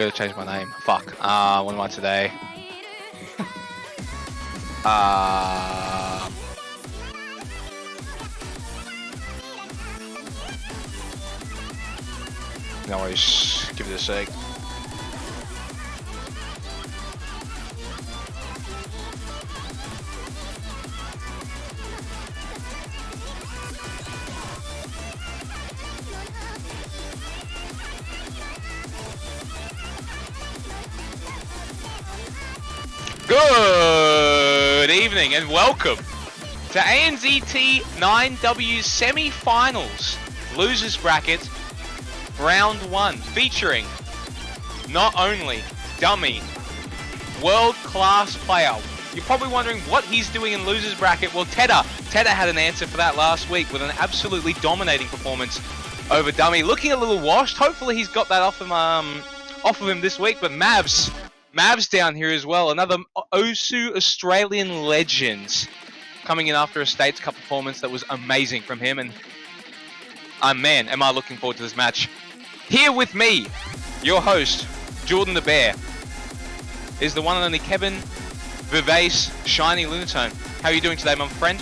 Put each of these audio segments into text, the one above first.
Gotta change my name. Fuck. What am I today? No worries. Give it a sec. Good evening and welcome to ANZT9W semi-finals losers bracket round 1, featuring not only Dumii, world-class player. You're probably wondering what he's doing in losers bracket. Well, Tedder had an answer for that last week with an absolutely dominating performance over Dumii, looking a little washed. Hopefully he's got that off of him this week. But Mavs down here as well. Another Osu Australian legend coming in after a States Cup performance that was amazing from him. And man, am I looking forward to this match. Here with me, your host, Jordan the Bear, is the one and only Kevin Vivace Shiny Lunatone. How are you doing today, my friend?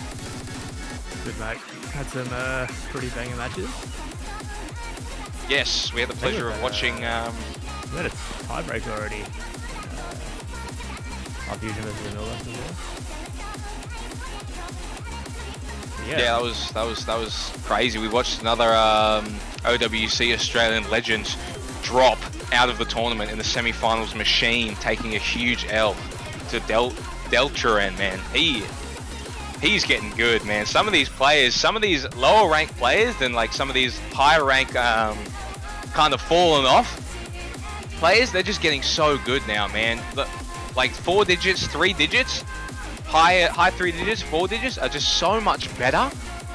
Good, mate. Had some pretty banger matches. Yes, we had the pleasure of watching... We had a tiebreaker already. Our Fusion versus the Mavs as well. Yeah, that was crazy. We watched another OWC Australian legend drop out of the tournament in the semi-finals machine, taking a huge L to Deltran, man. He's getting good, man. Some of these players, some of these lower ranked players than like some of these higher rank kind of fallen off players, they're just getting so good now, man. Like 4 digits, 3 digits, high 3 digits, 4 digits are just so much better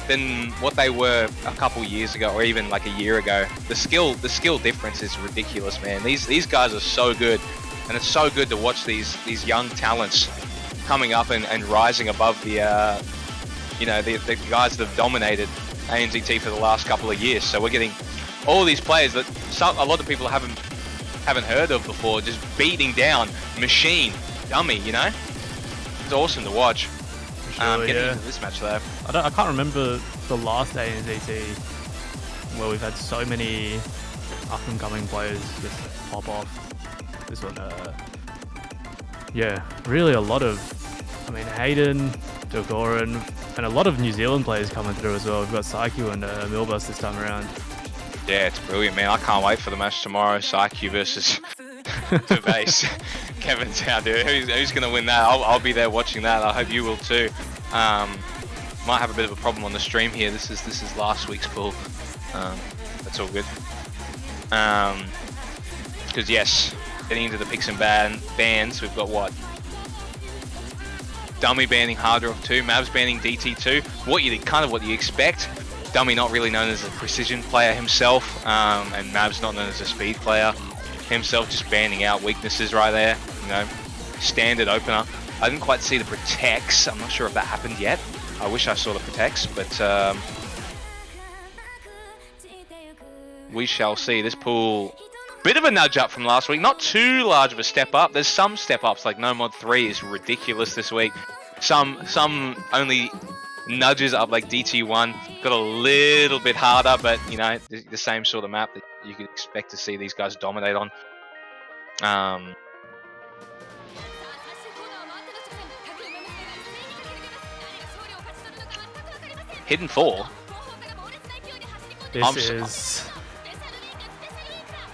than what they were a couple years ago or even like a year ago. The skill difference is ridiculous, man. These guys are so good, and it's so good to watch these young talents coming up and rising above the the guys that have dominated ANZT for the last couple of years. So we're getting all these players that a lot of people haven't heard of before, just beating down Machine, Dumii, you know? It's awesome to watch. Sure, getting yeah. into this match though. I can't remember the last ANZT where we've had so many up-and-coming players just pop off. This one, yeah, really a lot of, Hayden, Dogoran, and a lot of New Zealand players coming through as well. We've got Saiku and Milbus this time around. Yeah, it's brilliant, man. I can't wait for the match tomorrow. Psyche versus Vivace. Kevin's out there. Who's going to win that? I'll be there watching that. I hope you will too. Might have a bit of a problem on the stream here. This is last week's pool. That's all good. Because yes, getting into the picks and bans, we've got what? Dumii banning Hard Rock 2, Mavs banning DT2. What you expect. Dumii not really known as a precision player himself, and Mavs not known as a speed player himself, just banning out weaknesses right there. You know, standard opener. I didn't quite see the protects. I'm not sure if that happened yet. I wish I saw the protects, but we shall see. This pool, bit of a nudge up from last week. Not too large of a step up. There's some step ups, like No Mod 3 is ridiculous this week. Some only nudges up, like DT1 got a little bit harder, but you know, the same sort of map that you could expect to see these guys dominate on. Hidden 4. This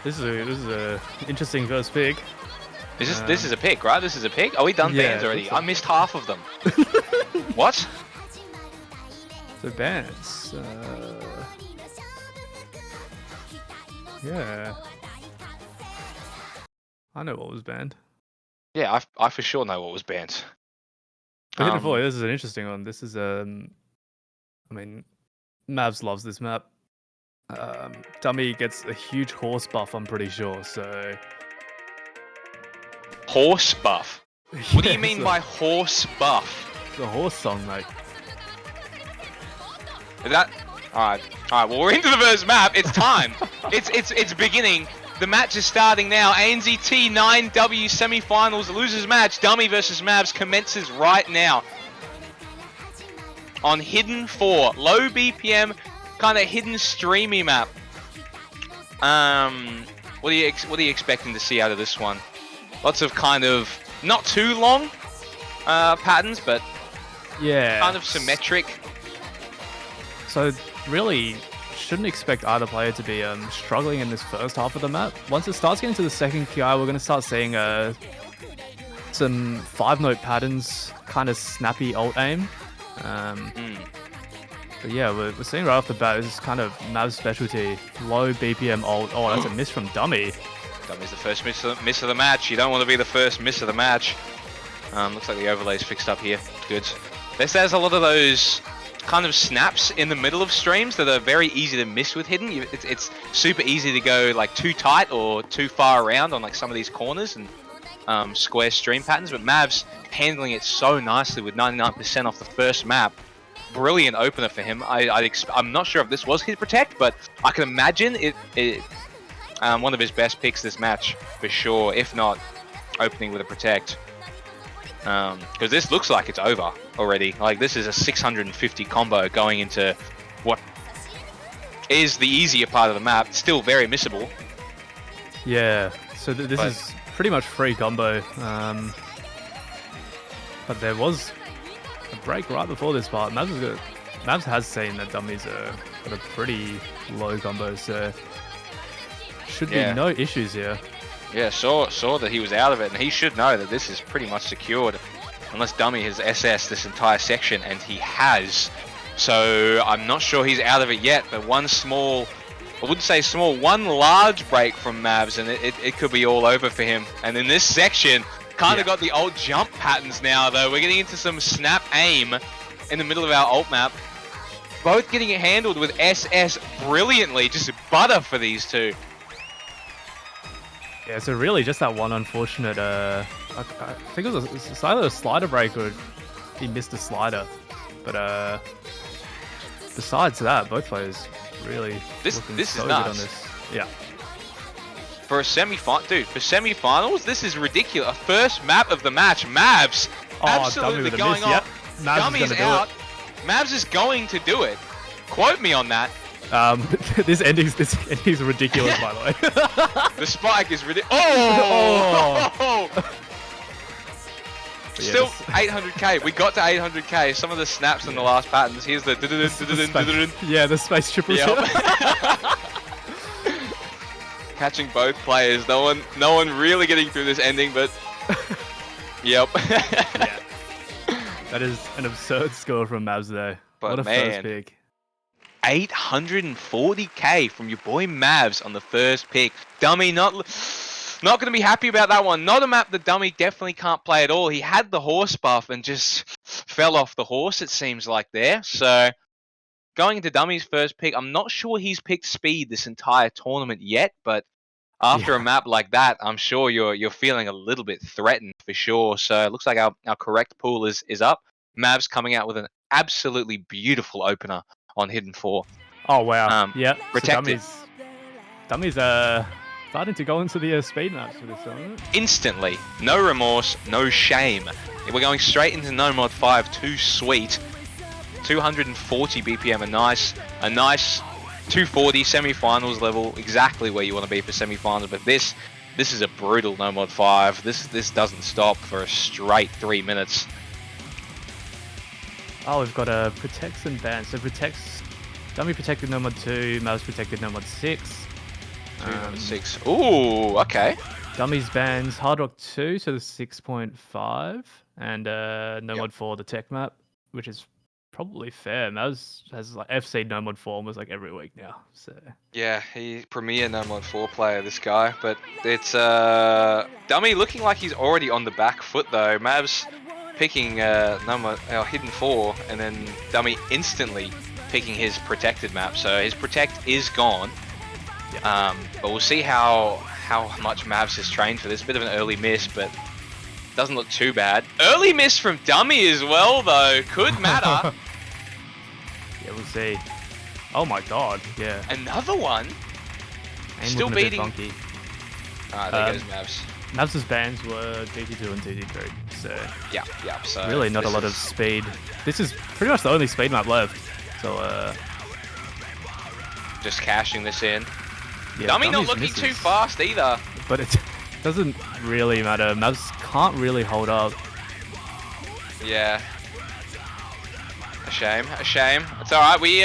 is a interesting first pick. This is a pick, right? This is a pick. Are we done bans already? I missed half of them. What? So bans. Yeah. I know what was banned. Yeah, I for sure know what was banned. Hidden 4, this is an interesting one. This is Mavs loves this map. Dumii gets a huge horse buff, I'm pretty sure, so... Horse buff? What do you mean by horse buff? The horse song, mate. Is that... Alright, well we're into the first map, it's time. It's beginning. The match is starting now. ANZT9W semi-finals, losers match. Dumii versus Mavs commences right now. On Hidden 4, low BPM, kind of hidden streamy map. What are you expecting to see out of this one? Lots of kind of not too long patterns, but yeah, kind of symmetric. So really, shouldn't expect either player to be struggling in this first half of the map. Once it starts getting to the second QI, we're going to start seeing some 5-note patterns, kind of snappy ult aim. But yeah, we're seeing right off the bat, this is kind of Mav's specialty. Low BPM ult. Oh, that's a miss from Dumii. Dumii's the first miss of the match. You don't want to be the first miss of the match. Looks like the overlay's fixed up here. Good. There's a lot of those kind of snaps in the middle of streams that are very easy to miss with hidden. It's super easy to go like too tight or too far around on like some of these corners and square stream patterns, but Mavs handling it so nicely with 99% off the first map. Brilliant opener for him. I'm not sure if this was his protect, but I can imagine it one of his best picks this match for sure, if not opening with a protect. Because this looks like it's over already. Like, this is a 650 combo going into what is the easier part of the map. Still very missable. Yeah, so this is pretty much free combo. But there was a break right before this part. Mavs has seen that Dumii's got a pretty low combo, so should be no issues here. Yeah, saw that he was out of it, and he should know that this is pretty much secured. Unless Dumii has SS this entire section, and he has. So I'm not sure he's out of it yet, but one large break from Mavs, and it could be all over for him. And in this section, kind of got the old jump patterns now, though. We're getting into some snap aim in the middle of our ult map. Both getting it handled with SS brilliantly, just butter for these two. Yeah, so really just that one unfortunate, I think it was either a slider break or he missed a slider. But besides that, both players really this so is good nuts. on this. Yeah. For a for semi-finals, this is ridiculous. First map of the match, Mavs absolutely going off. Yep. Dumii's out. Mavs is going to do it. Quote me on that. This ending's ridiculous, by the way. The spike is ridiculous. Oh! Still 800k. We got to 800k. Some of the snaps in the last patterns. Here's the yeah, the space triple yep. Catching both players. No one really getting through this ending, but yep. Yeah. That is an absurd score from Mavs though. But what a first pick. 840k from your boy Mavs on the first pick. Dumii not going to be happy about that one. Not a map that Dumii definitely can't play at all. He had the horse buff and just fell off the horse, it seems like there. So going into Dumii's first pick, I'm not sure he's picked speed this entire tournament yet, but after a map like that, I'm sure you're feeling a little bit threatened for sure. So it looks like our correct pool is up. Mavs coming out with an absolutely beautiful opener on Hidden 4. Oh wow. Yeah. Protected. So Dumii's starting to go into the speed maps for this one. Instantly. No remorse, no shame. We're going straight into No Mod 5. Too sweet. 240 BPM, a nice 240 semi-finals level, exactly where you want to be for semi-finals. But this is a brutal No Mod 5. This doesn't stop for a straight 3 minutes. Oh, we've got a protects and bans. So Dumii protected No Mod 2, Mavs protected No Mod 6. No Mod 6. Ooh, okay. Dumii's bans Hard Rock 2, so the 6.5, and No Mod 4, the tech map, which is probably fair. Mavs has like FC No Mod 4 almost like every week now. So yeah, he's premier No Mod 4 player, this guy. But it's Dumii looking like he's already on the back foot though. Mavs picking Hidden 4, and then Dumii instantly picking his protected map. So his protect is gone. But we'll see how much Mavs has trained for this. Bit of an early miss, but doesn't look too bad. Early miss from Dumii as well, though. Could matter. Yeah, we'll see. Oh my god, yeah. Another one. Aim Still beating. Alright, there goes Mavs. Mavs' bans were DT2 and DT3, so Yeah. So really not a lot of speed. This is pretty much the only speed map left. So just cashing this in. yeah, Dumii not Dummy's looking misses, too fast either. but it doesn't really matter. Mavs can't really hold up. Yeah. A shame. It's alright, we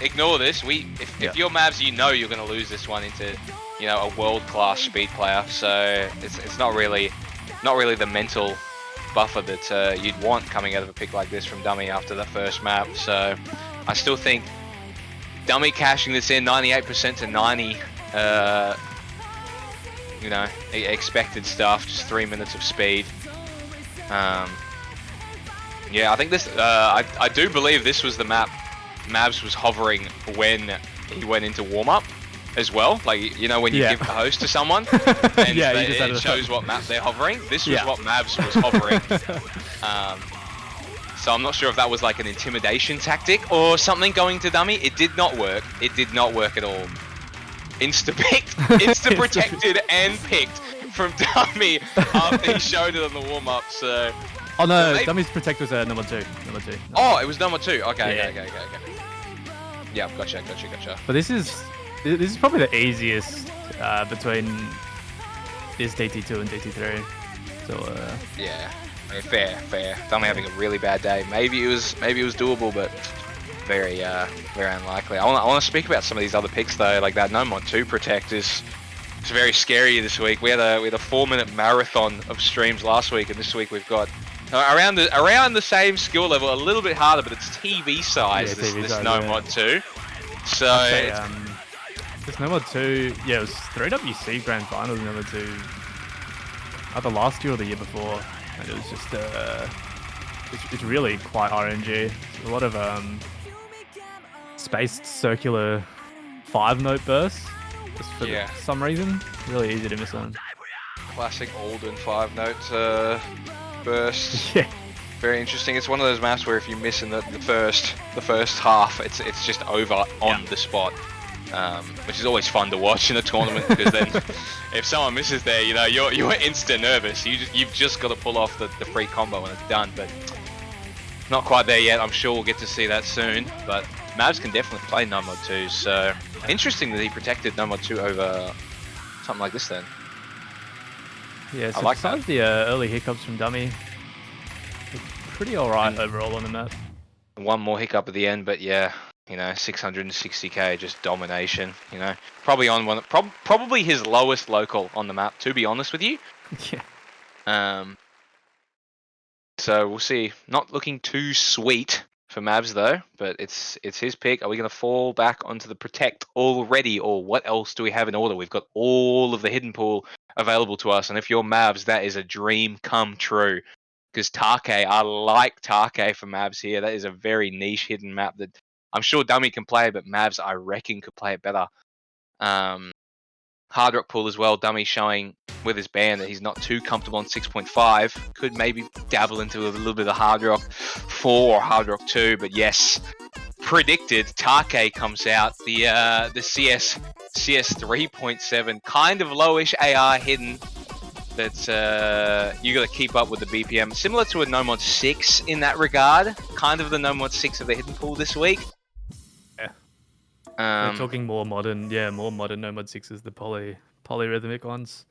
ignore this. If you're Mavs, you know you're gonna lose this one into, you know, a world-class speed player. So it's not really the mental buffer that you'd want coming out of a pick like this from Dumii after the first map. So I still think Dumii cashing this in 98% to 90, you know, expected stuff, just 3 minutes of speed. Yeah, I think this, I do believe this was the map Mavs was hovering when he went into warm-up as well. Like, you know, when you give the host to someone and it shows what map they're hovering. This was what Mavs was hovering. So I'm not sure if that was like an intimidation tactic or something going to Dumii. It did not work. It did not work at all. Insta-picked, insta-protected and picked from Dumii after he showed it on the warm-up, so... Oh no, Dummy's protect was number two. Oh, it was number 2. Okay. Yeah, gotcha. But this is probably the easiest between this DT2 and DT3. So yeah, I mean, fair. Dumii having a really bad day. Maybe it was doable, but very unlikely. I want to speak about some of these other picks though, like that No Mod 2 protect is. It's very scary this week. We had a 4-minute marathon of streams last week, and this week we've got around the same skill level, a little bit harder, but it's TV size. This No Mod 2. So this No Mod 2, it was 3WC Grand Finals No Mod 2 either last year or the year before, and it was just it's really quite RNG. A lot of spaced circular 5-note bursts. Just for some reason, really easy to miss on. Classic Alden 5-note burst. Yeah. Very interesting. It's one of those maps where if you miss in the first half, it's just over on the spot, which is always fun to watch in a tournament because then if someone misses there, you know, you're instant nervous. You've just got to pull off the free combo and it's done. But not quite there yet. I'm sure we'll get to see that soon. But Mavs can definitely play No Mod 2, so interesting that he protected No Mod 2 over something like this then. Yeah, so I like besides the early hiccups from Dumii, it's pretty alright overall on the map. One more hiccup at the end, but yeah, you know, 660k, just domination, you know. Probably on one, probably his lowest local on the map, to be honest with you. Yeah. So we'll see. Not looking too sweet for Mavs though, but it's his pick. Are we going to fall back onto the protect already, or what else do we have in order? We've got all of the hidden pool available to us, and if you're Mavs, that is a dream come true. Because Take, I like Take for Mavs here. That is a very niche hidden map that I'm sure Dumii can play, but Mavs I reckon could play it better. Hard Rock pool as well. Dumii showing with his ban that he's not too comfortable on 6.5. Could maybe dabble into a little bit of Hard Rock 4 or Hard Rock 2, but yes, predicted. Take comes out. The CS 3.7, kind of lowish AR hidden. That you got to keep up with the BPM, similar to a No Mod 6 in that regard. Kind of the No Mod 6 of the hidden pool this week. Yeah. We're talking more modern, more modern No Mod 6s, the polyrhythmic ones.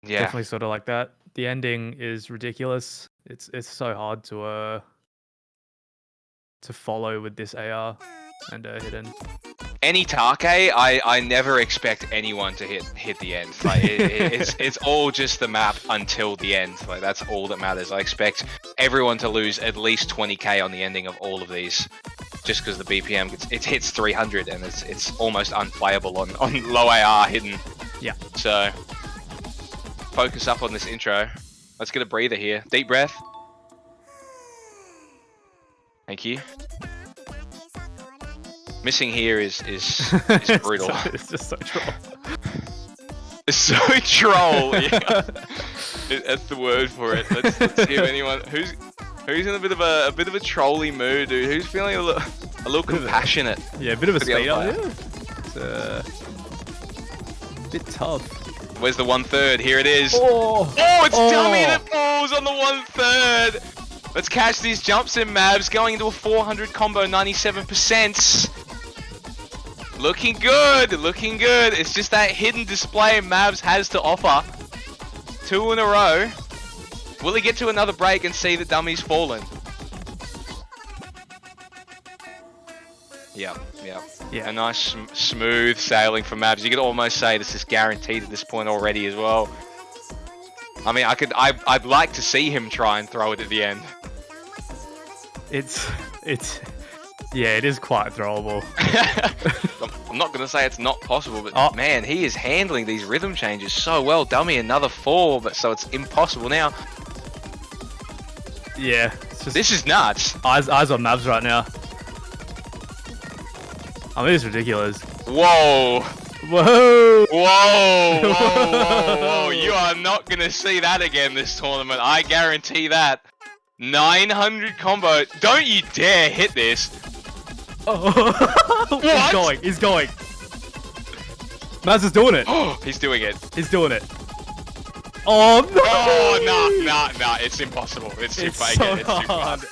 Yeah. Definitely sort of like that. The ending is ridiculous. It's so hard to follow with this AR and hidden. Any Take, I never expect anyone to hit the end. Like it's all just the map until the end. Like that's all that matters. I expect everyone to lose at least 20k on the ending of all of these, just because the BPM it hits 300 and it's almost unplayable on low AR hidden. Yeah. So focus up on this intro. Let's get a breather here. Deep breath. Thank you. Missing here is brutal. It's just so troll. It's so troll. Yeah. That's the word for it. Let's see if anyone who's in a bit of a trolly mood, dude. Who's feeling a little compassionate? Yeah, a bit of a speed up. Yeah. It's a bit tough. Where's the 1/3? Here it is. Oh, It's Dumii that falls on the 1/3. Let's catch these jumps in, Mavs. Going into a 400 combo, 97%. Looking good, looking good. It's just that hidden display Mavs has to offer. 2 in a row. Will he get to another break and see the Dumii's fallen? Yeah. A nice smooth sailing from Mavs. You could almost say this is guaranteed at this point already as well. I mean, I'd like to see him try and throw it at the end. Yeah, it is quite throwable. I'm not gonna say it's not possible, but man, he is handling these rhythm changes so well. Dumii another 4, but so it's impossible now. Yeah, it's just This is nuts. eyes on Mavs right now. I mean, it's ridiculous. Whoa. Whoa! Whoa! You are not gonna see that again this tournament. I guarantee that. 900 combo. Don't you dare hit this. What? He's going. Mavs is doing it. He's doing it. He's doing it. Oh no! Oh, nah. It's impossible. It's too far. So It's too hard.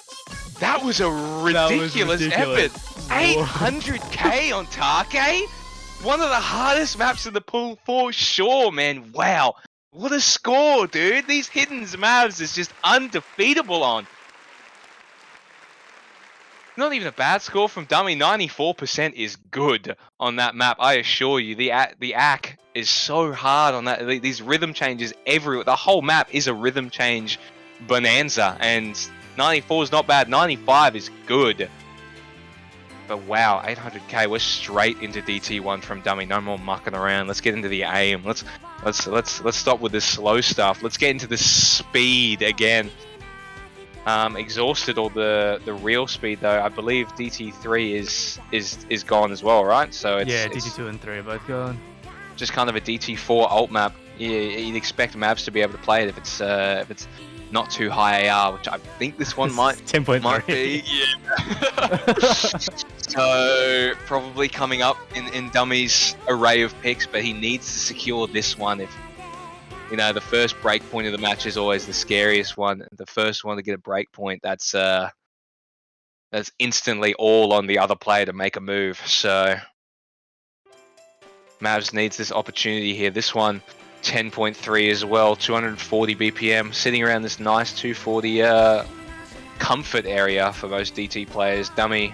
That was a ridiculous effort. 800k on Take? One of the hardest maps in the pool for sure, man. Wow. What a score, dude. These hidden Mavs is just undefeatable on. Not even a bad score from Dumii. 94% is good on that map, I assure you. The AC is so hard on that. These rhythm changes everywhere. The whole map is a rhythm change bonanza, and 94 is not bad. 95 is good. But wow, 800k. We're straight into DT1 from Dumii. No more mucking around. Let's get into the aim. Let's stop with this slow stuff. Let's get into the speed again. Exhausted all the real speed though. I believe DT3 is gone as well, right? So it's, DT2 and 3 are both gone. Just kind of a DT4 alt map. You'd expect Mavs to be able to play it if it's not too high AR, which I think this one might 10.3 be. Yeah. So probably coming up in Dumii's array of picks, but he needs to secure this one. If you know, the first break point of the match is always the scariest one. The first one to get a break point, that's instantly all on the other player to make a move. So Mavs needs this opportunity here. This one, 10.3 as well, 240 BPM, sitting around this nice 240 comfort area for most DT players. Dumii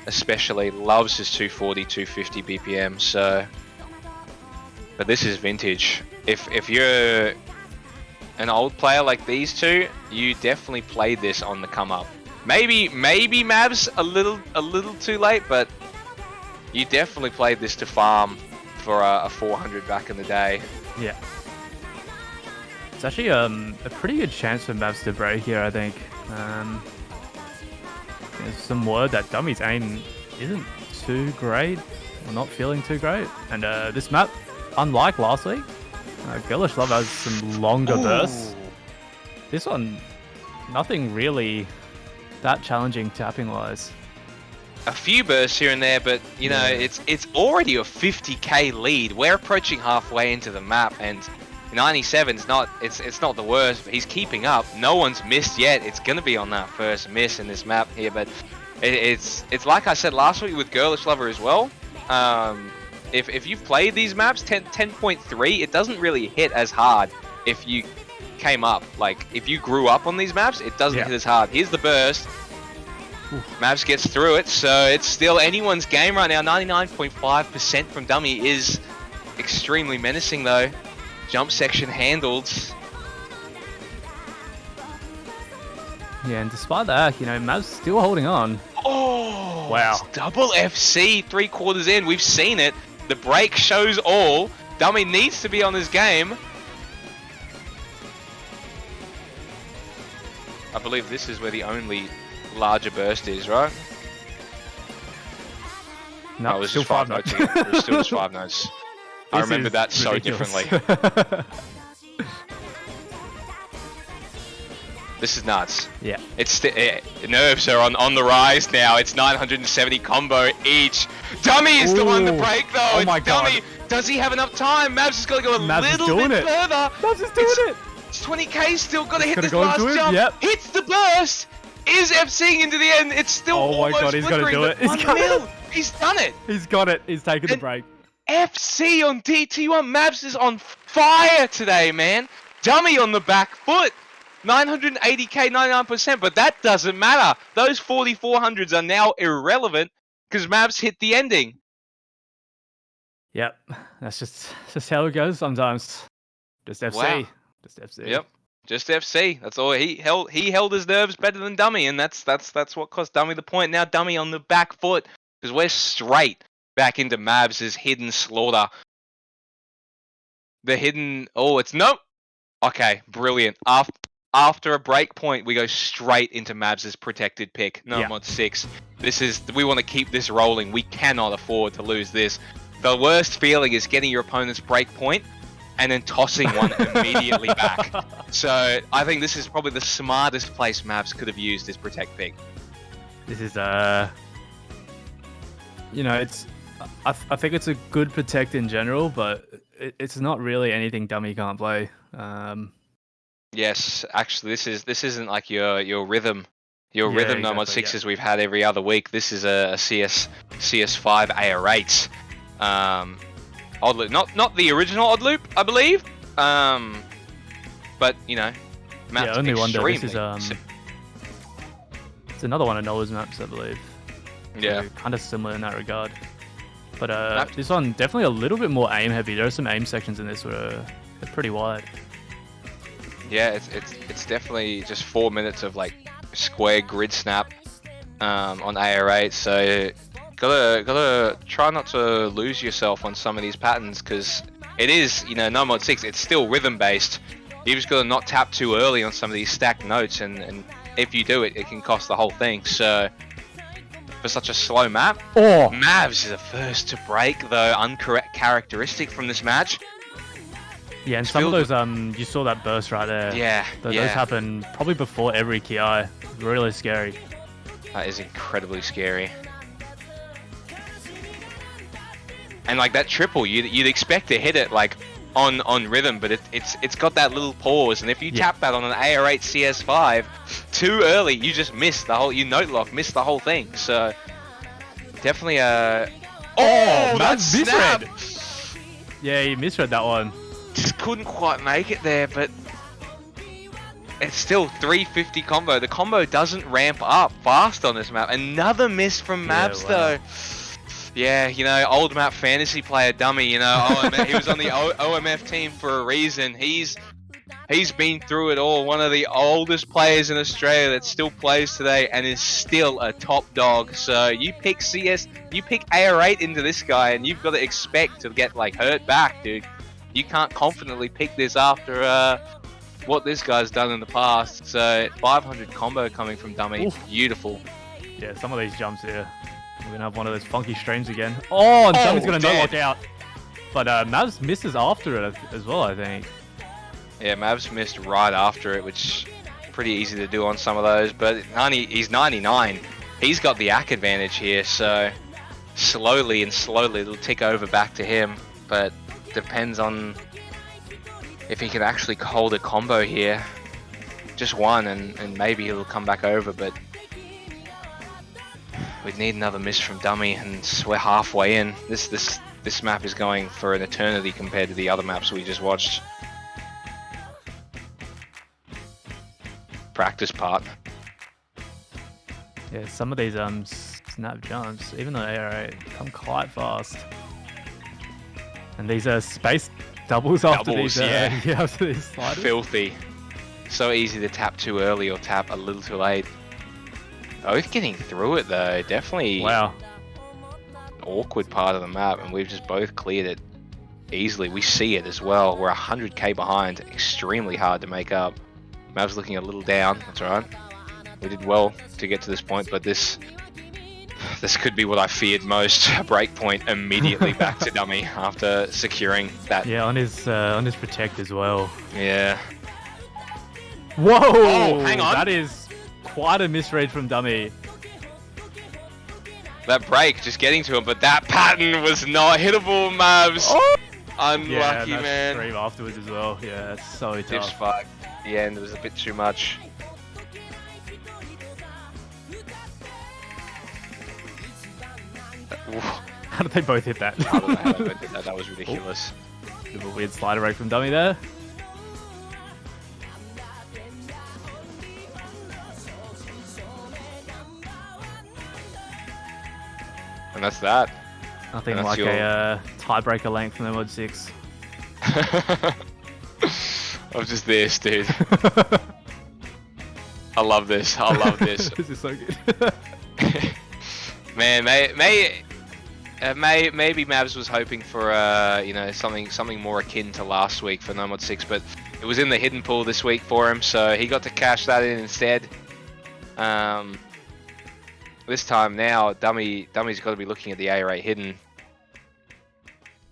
especially loves his 240, 250 BPM. So, but this is vintage. If you're an old player like these two, you definitely played this on the come up. Maybe Mavs a little too late, but you definitely played this to farm for a 400 back in the day. Yeah. It's actually a pretty good chance for Mavs to break here, I think. There's some word that Dumii's aim isn't too great, or not feeling too great. And this map, unlike last week, Girlish Love has some longer bursts. This one, nothing really that challenging tapping wise. A few bursts here and there, but you know, it's already a 50k lead. We're approaching halfway into the map, and 97's not it's not the worst, but he's keeping up. No one's missed yet. It's gonna be on that first miss in this map here, but it's like I said last week with Girlish Lover as well. If you've played these maps, 10.3, it doesn't really hit as hard if you came up. Like, if you grew up on these maps, it doesn't hit as hard. Here's the burst. Mavs gets through it, so it's still anyone's game right now. 99.5% from Dumii is extremely menacing though. Jump section handled. Yeah, and despite that, you know, Mavs still holding on. Oh, wow. It's double FC 3/4 in. We've seen it. The break shows all. Dumii needs to be on his game. I believe this is where the only larger burst is, right? No, it was still just 5 notes. It was still just 5 notes. I remember that so ridiculous. differently. This is nuts. Yeah. It's nerves are on the rise now. It's 970 combo each. Dumii is the one to break though. Oh my Dumii. God. Does he have enough time? Mavs has got to go a little bit further. Mavs is doing it. It's 20k still. Got to hit this go last into it, jump. yep. Hits the burst. Is FCing into the end. It's still almost God, he's flickering, gonna do it. but 1 mil. He's done it. He's got it. He's taken the break. FC on DT1. Mavs is on fire today, man. Dummy on the back foot. 980k, 99%, but that doesn't matter. Those 4400s are now irrelevant because Mavs hit the ending. Yep, that's just how it goes sometimes. Just FC. Wow. Just FC. Yep, just FC. That's all. He held his nerves better than Dummy, and that's what cost Dummy the point. Now Dummy on the back foot because we're straight back into Mavs' hidden slaughter. The hidden. Oh, it's nope. Okay, brilliant. After a break point, we go straight into Mavs' protected pick. No mod 6. We want to keep this rolling. We cannot afford to lose this. The worst feeling is getting your opponent's break point and then tossing one immediately back. So I think this is probably the smartest place Mavs could have used his protect pick. This is it's I think it's a good protect in general, but it's not really anything Dummy can't play. Yes, actually, this isn't like your rhythm rhythm no mod 6s we've had every other week. This is a CS5 AR8. Odd loop, not the original odd loop, I believe. But maps only wonder. This is extremely it's another one of Noah's maps, I believe. Yeah, so kind of similar in that regard. But this one definitely a little bit more aim heavy. There are some aim sections in this where they're pretty wide. Yeah, it's definitely just 4 minutes of like square grid snap on AR8. So gotta try not to lose yourself on some of these patterns because it is no mod 6. It's still rhythm based. You just gotta not tap too early on some of these stacked notes, and if you do it can cost the whole thing. So for such a slow map, Mavs is the first to break, though uncharacteristic from this match. Yeah, and some of those, you saw that burst right there. Yeah, Those happen probably before every KI. Really scary. That is incredibly scary. And like that triple, you'd expect to hit it like on rhythm, but it's got that little pause, and if you tap that on an AR8 CS5 too early, you just miss the whole. You note lock, miss the whole thing. So definitely that's misread. Yeah, he misread that one. Just couldn't quite make it there, but it's still 350 combo. The combo doesn't ramp up fast on this map. Another miss from Mavs though. Yeah, old map fantasy player Dummy. He was on the OMF team for a reason. He's been through it all. One of the oldest players in Australia that still plays today and is still a top dog. So you pick AR8 into this guy, and you've got to expect to get like hurt back, dude. You can't confidently pick this after what this guy's done in the past. So 500 combo coming from Dummy. Oof. Beautiful. Yeah, some of these jumps here. We're going to have one of those funky streams again. And Dummy's going to knock out. But Mavs misses after it as well, I think. Yeah, Mavs missed right after it, which is pretty easy to do on some of those. But he's 99. He's got the AC advantage here. So slowly it'll tick over back to him. But depends on if he can actually hold a combo here. Just one, and maybe he'll come back over, but we'd need another miss from Dummy, and we're halfway in. This map is going for an eternity compared to the other maps we just watched. Practice part. Yeah, some of these snap jumps, even though AR8 come quite fast. And these are space doubles after these after these sliders. Filthy. So easy to tap too early or tap a little too late. Both getting through it though, definitely. Wow. Awkward part of the map, and we've just both cleared it easily. We see it as well. We're 100k behind, extremely hard to make up. Mav's looking a little down. That's alright. We did well to get to this point, but this could be what I feared most. A break point immediately back to Dummy after securing that. Yeah, on his protect as well. Yeah. Whoa! Oh, hang on. That is quite a misread from Dummy. That break just getting to him, but that pattern was not hittable, Mavs. Oh! Unlucky, yeah, man. Stream afterwards as well. Yeah, it's so Just tough. fucked. The end was a bit too much. How did they both hit that? I don't know how they both did that. That was ridiculous. Bit of a weird slide break from Dummy there. And that's that. Nothing And that's like a tiebreaker length from the Mod 6. I'm just this, dude. I love this. I love this. This is so good. Man, maybe Mavs was hoping for you know, something more akin to last week for No Mod 6, but it was in the hidden pool this week for him, so he got to cash that in instead. This time now, Dummy's got to be looking at the A rate hidden,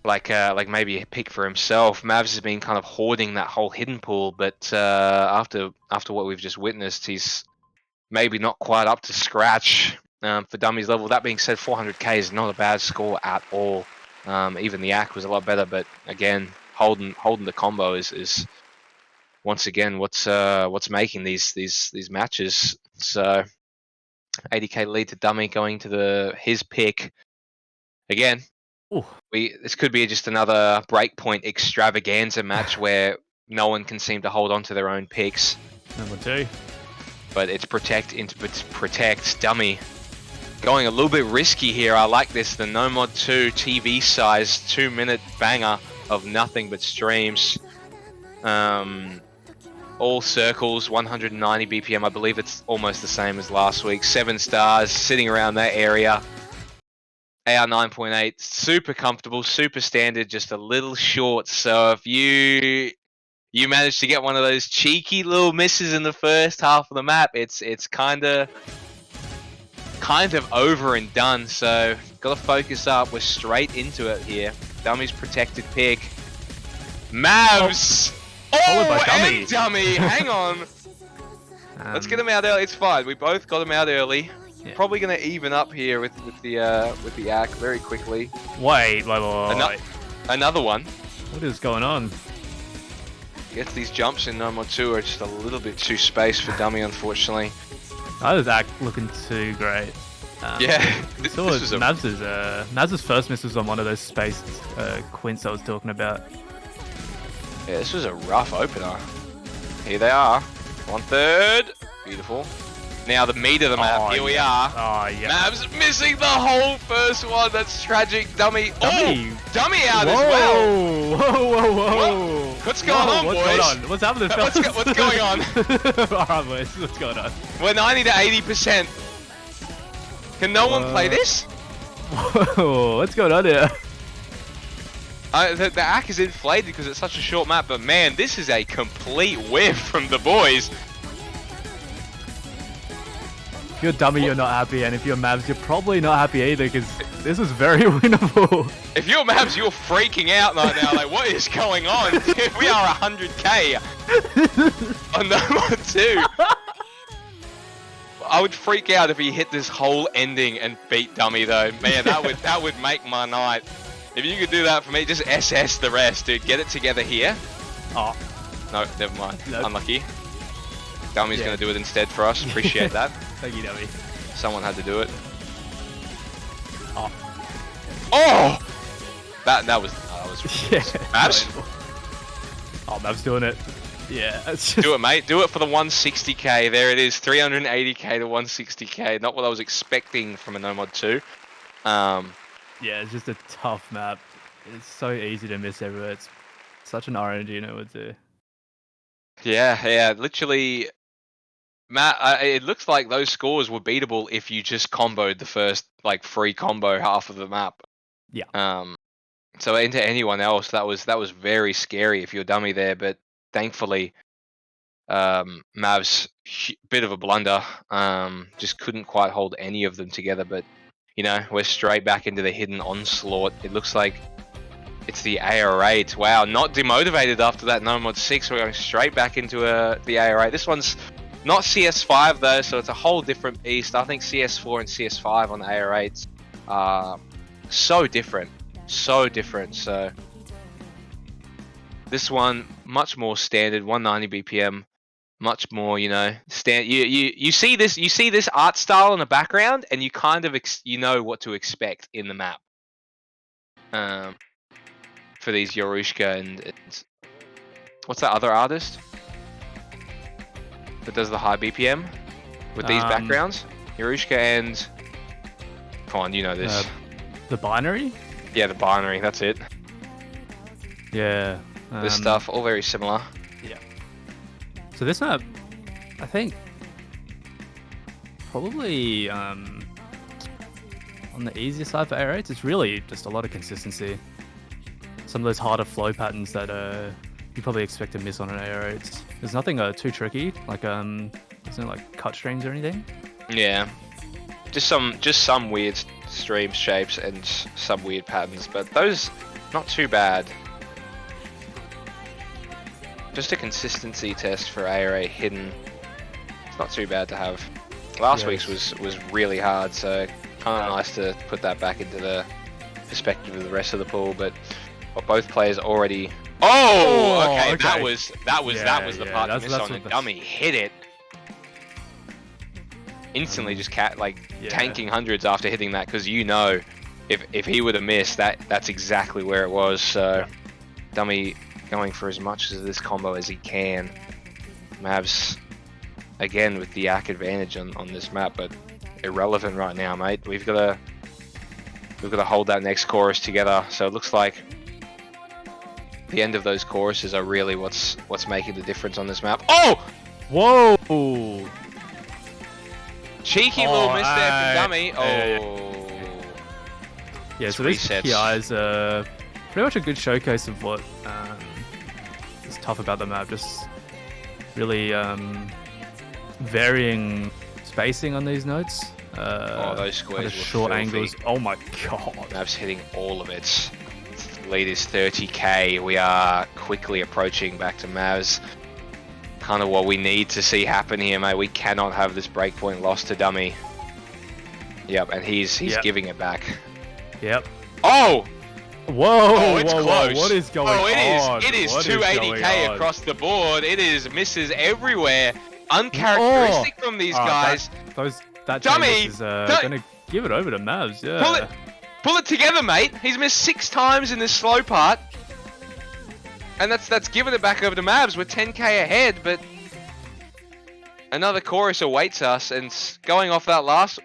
like maybe a pick for himself. Mavs has been kind of hoarding that whole hidden pool, but after what we've just witnessed, he's maybe not quite up to scratch for Dummy's level. That being said, 400k is not a bad score at all. Even the AC was a lot better, but again, holding the combo is once again what's making these matches. So 80k lead to Dummy going to his pick again. Ooh. This could be just another breakpoint extravaganza match where no one can seem to hold on to their own picks. Number 2. But it's protect Dummy. Going a little bit risky here. I like this. The No Mod 2 TV size 2-minute banger of nothing but streams. All circles, 190 BPM. I believe it's almost the same as last week. 7 stars, sitting around that area. AR 9.8, super comfortable, super standard, just a little short. So if you manage to get one of those cheeky little misses in the first half of the map, it's kind of over and done. So gotta focus up. We're straight into it here. Dummy's protected pick. Mavs. Followed by Dummy. And Dummy. Hang on. Let's get him out early. It's fine. We both got him out early. Yeah. Probably gonna even up here with the AC very quickly. Wait. Another one. What is going on? Gets these jumps in No Mod 2 are just a little bit too spaced for Dummy, unfortunately. That was looking too great. Yeah, this was Mavs' first miss was on one of those spaced quints I was talking about. Yeah, this was a rough opener. Here they are. 1/3. Beautiful. Now the meat of the map. Here we are. Oh, yeah. Mavs missing the whole first one. That's tragic. Dummy. Dummy. Oh, Dummy out as well. Whoa. What's going on, what's boys? Going on? What's happening, fellas? What's going on? Alright, boys. What's going on? We're 90 to 80%. Can no one play this? Whoa. What's going on here? The AC is inflated because it's such a short map, but man, this is a complete whiff from the boys. If you're Dummy, you're not happy, and if you're Mavs, you're probably not happy either, because this is very winnable. If you're Mavs, you're freaking out right now. Like, what is going on? Dude, we are 100k on No Mod 2. I would freak out if he hit this whole ending and beat Dummy, though. Man, that would make my night. If you could do that for me, just SS the rest, dude. Get it together here. Oh. No, never mind. Nope. Unlucky. Dummy's going to do it instead for us. Appreciate that. Thank you, Dummy. Someone had to do it. Oh. Oh! That was Yeah. Mavs? Oh, Mavs doing it. Yeah. Do it, mate. Do it for the 160k. There it is. 380k to 160k. Not what I was expecting from a No Mod 2. Yeah, it's just a tough map. It's so easy to miss everywhere. It's such an RNG No Mod 2. Yeah. Literally, Matt, it looks like those scores were beatable if you just comboed the first, like, free combo half of the map. Yeah. So into anyone else, that was very scary if you're Dummy there, but thankfully, Mavs, bit of a blunder, just couldn't quite hold any of them together, but, you know, we're straight back into the hidden onslaught. It looks like it's the AR8. Wow, not demotivated after that No Mod 6. We're going straight back into the AR8. This one's not CS5 though, so it's a whole different beast. I think CS4 and CS5 on AR8s are so different. So This one much more standard, 190 BPM, much more, you know, you see this art style in the background, and you kind of you know what to expect in the map. For these Yorushka and what's that other artist that does the high BPM with these backgrounds? Yorushka and come on, you know this. The binary? Yeah, the binary. That's it. Yeah. This stuff all very similar. Yeah. So this map, I think, probably on the easier side for A8s. It's really just a lot of consistency. Some of those harder flow patterns that you probably expect to miss on an A8s. There's nothing too tricky, like there's no like cut streams or anything. Yeah, just some weird stream shapes and some weird patterns, but those not too bad. Just a consistency test for A8 hidden. It's not too bad to have. Last week's was really hard, so kind of nice to put that back into the perspective of the rest of the pool. But both players already. Oh, okay. That was the part that missed on it. Dumii hit it. Instantly, just tanking hundreds after hitting that, because you know, if he would have missed that's exactly where it was. So, Dumii going for as much of this combo as he can. Mavs again with the arc advantage on this map, but irrelevant right now, mate. We've got to hold that next chorus together. So it looks like the end of those choruses are really what's making the difference on this map. Oh! Whoa! Cheeky little miss there from Dumii. Yeah, so these PIs are pretty much a good showcase of what is tough about the map. Just really varying spacing on these notes. Those squares were short filthy. angles. Oh my god! Mavs hitting all of it. Lead is 30k. We are quickly approaching back to Mavs. Kind of what we need to see happen here, mate. We cannot have this breakpoint lost to Dumii. Yep, and he's giving it back. Yep. Oh! Whoa! Oh, it's close. Whoa, what is going on? It is 280k across the board. It is misses everywhere. Uncharacteristic from these guys. That Dumii is gonna give it over to Mavs. Yeah. Pull it together, mate. He's missed 6 times in this slow part. And that's giving it back over to Mavs. We're 10k ahead, but another chorus awaits us. And going off that last,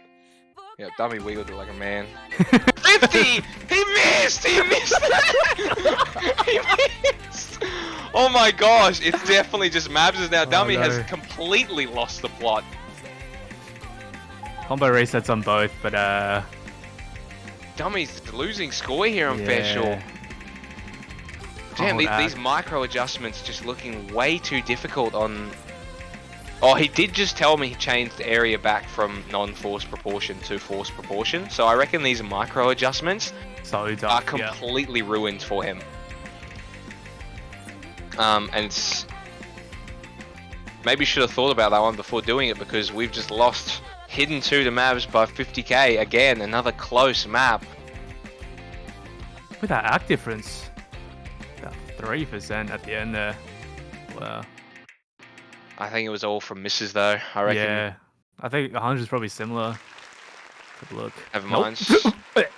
yeah, Dumii wiggled it like a man. 50. He missed. He missed. He missed. Oh my gosh! It's definitely just Mavs now. Dumii has completely lost the plot. Combo resets on both, but Dumii's losing score here, I'm fair sure. Damn, these micro adjustments just looking way too difficult on... Oh, he did just tell me he changed the area back from non-force proportion to force proportion. So I reckon these micro adjustments are completely ruined for him. And it's... Maybe should have thought about that one before doing it, because we've just lost hidden 2 to Mavs by 50k. Again, another close map. With that arc difference. 3% at the end there. Wow. I think it was all from misses though. I reckon. Yeah. I think 100 is probably similar. Good look. Never mind. Psych.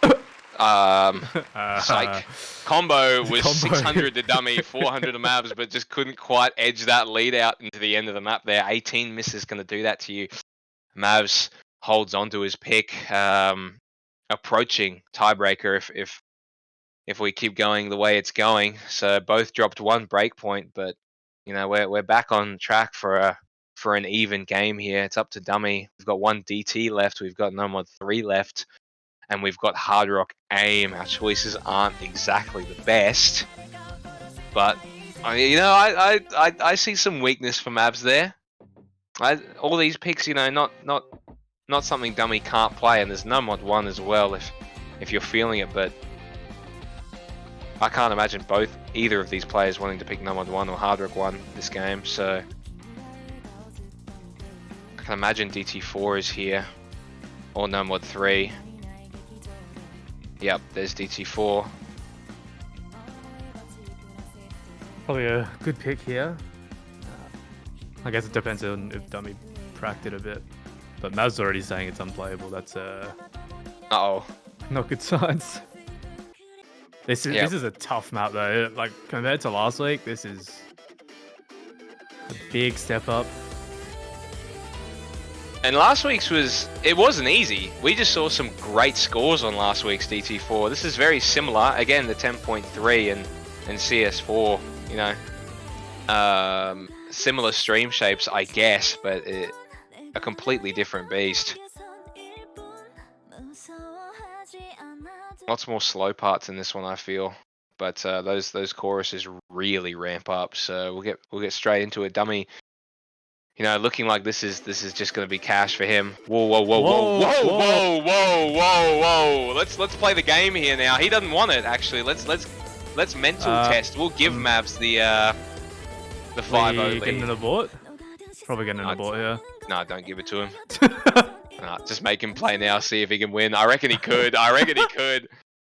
Combo was 600 to Dumii, 400 to Mavs, but just couldn't quite edge that lead out into the end of the map there. 18 misses going to do that to you. Mavs holds on to his pick. Approaching tiebreaker if we keep going the way it's going. So both dropped 1 breakpoint, but you know we're back on track for an even game here. It's up to Dumii. We've got 1 DT left. We've got no more 3 left, and we've got Hard Rock aim. Our choices aren't exactly the best, but I see some weakness for Mavs there. All these picks, you know, not something Dumii can't play, and there's no mod 1 as well if you're feeling it, but I can't imagine either of these players wanting to pick Nomad 1 or Hard Rock 1 this game, so I can imagine DT4 is here, or Nomad 3. Yep, there's DT4. Probably a good pick here. I guess it depends on if Dummy cracked it a bit. But Mav's already saying it's unplayable. That's Uh-oh. not good signs. This is a tough map though. Like compared to last week, this is a big step up. And last week's it wasn't easy. We just saw some great scores on last week's DT4. This is very similar. Again, the 10.3 and CS4, you know, similar stream shapes, I guess, but a completely different beast. Lots more slow parts in this one, I feel, but those choruses really ramp up. So we'll get straight into it. Dummy, you know, looking like this is just going to be cash for him. Whoa, whoa, whoa, whoa, whoa, whoa, whoa, whoa, whoa! Let's play the game here now. He doesn't want it actually. Let's mental test. We'll give Mavs the 5-0 lead. Getting an abort? Probably getting an abort here. Nah, don't give it to him. Nah, just make him play now. See if he can win. I reckon he could. I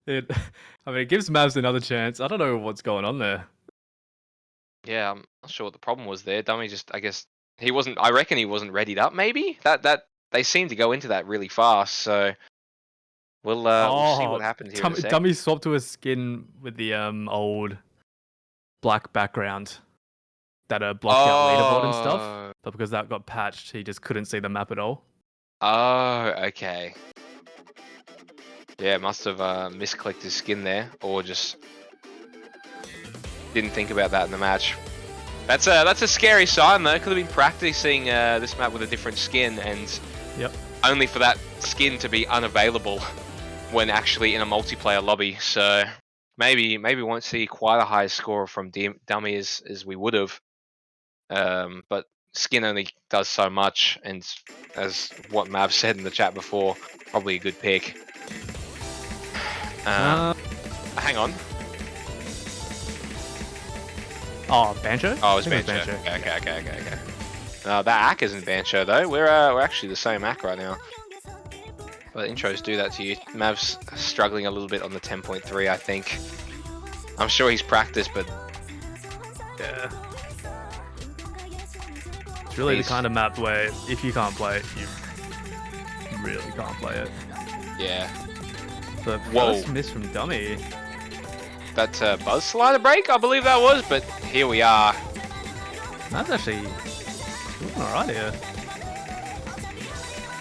mean, it gives Mavs another chance. I don't know what's going on there. Yeah, I'm not sure what the problem was there. Dummy just, I guess he wasn't. I reckon he wasn't readied up. Maybe that they seem to go into that really fast. So we'll see what happens here. Dummy swapped to a skin with the old black background that blocked out leaderboard and stuff. But because that got patched, he just couldn't see the map at all. Oh, okay. Yeah, must have misclicked his skin there, or just didn't think about that in the match. That's a scary sign though. Could have been practicing this map with a different skin, and only for that skin to be unavailable when actually in a multiplayer lobby. So maybe we won't see quite a high score from Dummy as we would have. But skin only does so much, and as what Mav said in the chat before, probably a good pick. Hang on. Oh, Bancho? Oh, it's Bancho. Okay. That ACK isn't Bancho though. We're actually the same ACK right now. But intros do that to you. Mav's struggling a little bit on the 10.3, I think. I'm sure he's practiced, but yeah. It's really the kind of map where if you can't play it, you really can't play it. Yeah. The first miss from Dummy. That buzz slider break, I believe that was, but here we are. That's actually looking alright here.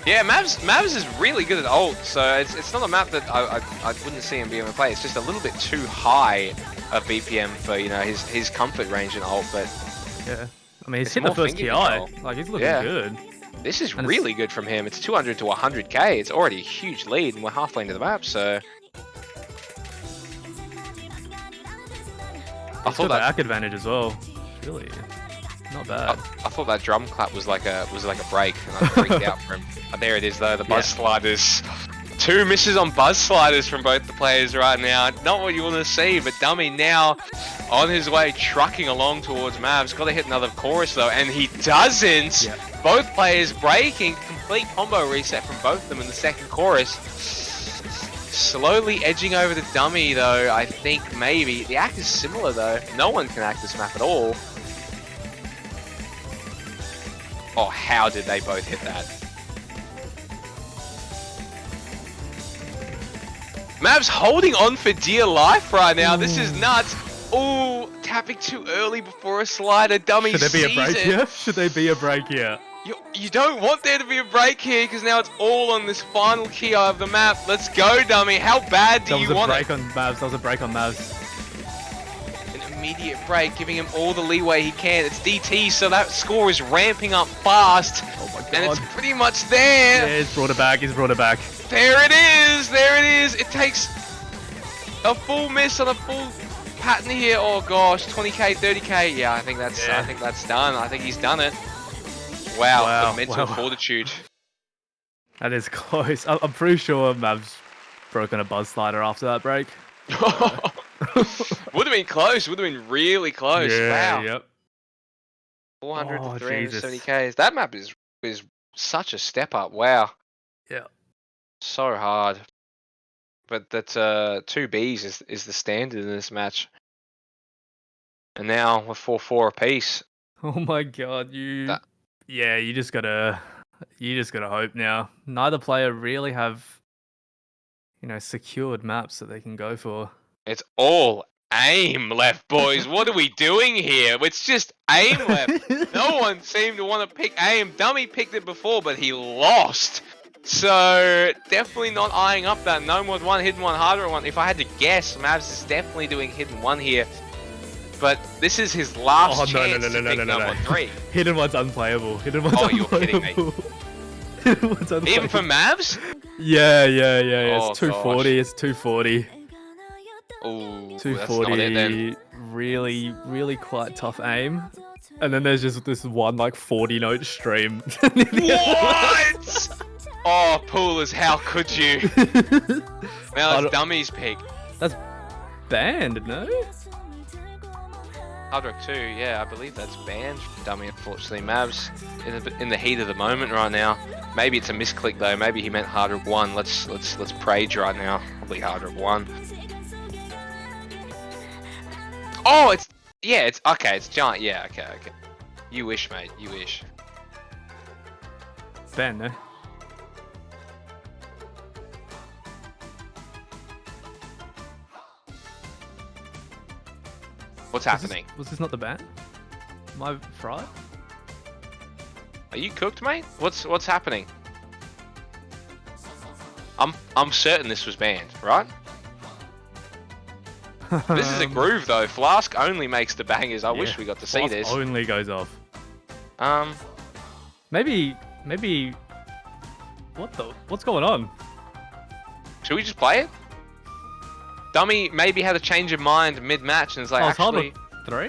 Yeah, Mavs is really good at ult, so it's not a map that I wouldn't see him being able to play. It's just a little bit too high a BPM for, you know, his comfort range in ult, but yeah. I mean, he's hit the first TI. Like, he's looking good. This is really good from him. It's 200 to 100k. It's already a huge lead, and we're halfway into the map, so I thought that back advantage as well. Really, not bad. I thought that drum clap was like a break, and I freaked out for him. There it is though, the buzz sliders. 2 misses on buzz sliders from both the players right now. Not what you want to see, but Dummy now on his way trucking along towards Mavs. Got to hit another chorus though, and he doesn't. Yeah. Both players breaking. Complete combo reset from both of them in the second chorus. Slowly edging over to Dummy though, I think maybe. The act is similar though. No one can act this map at all. Oh, how did they both hit that? Mavs holding on for dear life right now. This is nuts. Ooh, tapping too early before a slider. Dummy Should there be a break it. here? Should there be a break here? You don't want there to be a break here because now it's all on this final key of the map. Let's go, Dummy. How bad do you want it? That was a break on Mavs. An immediate break, giving him all the leeway he can. It's DT, so that score is ramping up fast. Oh my god. And it's pretty much there. Yeah, he's brought it back. There it is. There it is. It takes a full miss on a full pattern here. Oh gosh, 20k, 30k. Yeah, I think that's done. I think he's done it. Wow, the mental fortitude. That is close. I'm pretty sure Mav's broken a buzz slider after that break. Would have been close. Would have been really close. Yeah, wow. Yep. 400 to 370k. That map is such a step up. Wow. Yeah. So hard. But that 2 Bs is the standard in this match. And now we're 4-4 apiece. Oh my god, That- you just gotta hope now. Neither player really have, secured maps that they can go for. It's all aim left, boys. What are we doing here? It's just aim left. No one seemed to want to pick aim. Dumii picked it before, but he lost. So definitely not eyeing up that no mod one, hidden one, harder one. If I had to guess, Mavs is definitely doing hidden one here. But this is his last chance to pick number 3. Hidden one's unplayable. Hidden one's Oh, you're kidding me. Hidden one's unplayable. Even for Mavs? Yeah. Oh, It's 240. It's 240. Ooh, 240. Really, really quite tough aim. And then there's just this one like 40-note stream. What? Oh, Poolers, how could you? Now it's Dumii's pick. That's banned, no? Hard Rock 2, yeah, I believe that's banned from Dumii, unfortunately. Mavs in the heat of the moment right now. Maybe it's a misclick though. Maybe he meant Hard Rock 1. Let's Prage right now. Probably Hard Rock 1. Oh, it's okay. It's giant. Yeah, okay. You wish, mate. You wish. Banned, no? What's happening? Was this not the ban? Am I fried? Are you cooked, mate? What's happening? I'm certain this was banned, right? This is a groove though. Flask only makes the bangers. I wish we got to see Flask this. Only goes off. Maybe. What's going on? Should we just play it? Dumii maybe had a change of mind mid-match and is like, actually. Hard Rock 3?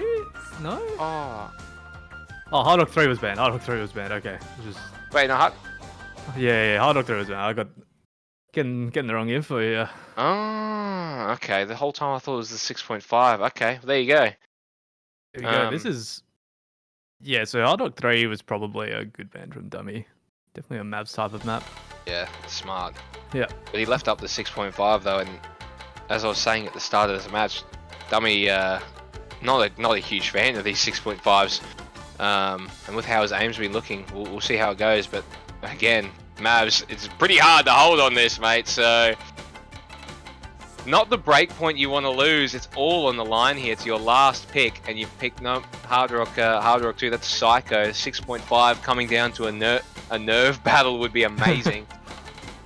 No. Oh. Oh, Hard Rock 3 was banned. Hard Rock 3 was banned. Okay. Wait, no. Yeah. Hard Rock 3 was banned. I got getting the wrong info here. Oh, okay. The whole time I thought it was the 6.5. Okay, there you go. There we go. This is. Yeah, so Hard Rock 3 was probably a good ban from Dumii. Definitely a Mavs type of map. Yeah, smart. Yeah. But he left up the 6.5 though, and as I was saying at the start of this match, Dumii, not a huge fan of these 6.5s. And with how his aim's been looking, we'll see how it goes. But again, Mavs, it's pretty hard to hold on this, mate. So not the break point you want to lose. It's all on the line here. It's your last pick, and you've picked Hard Rock 2. That's Psycho. 6.5 coming down to a nerve battle would be amazing.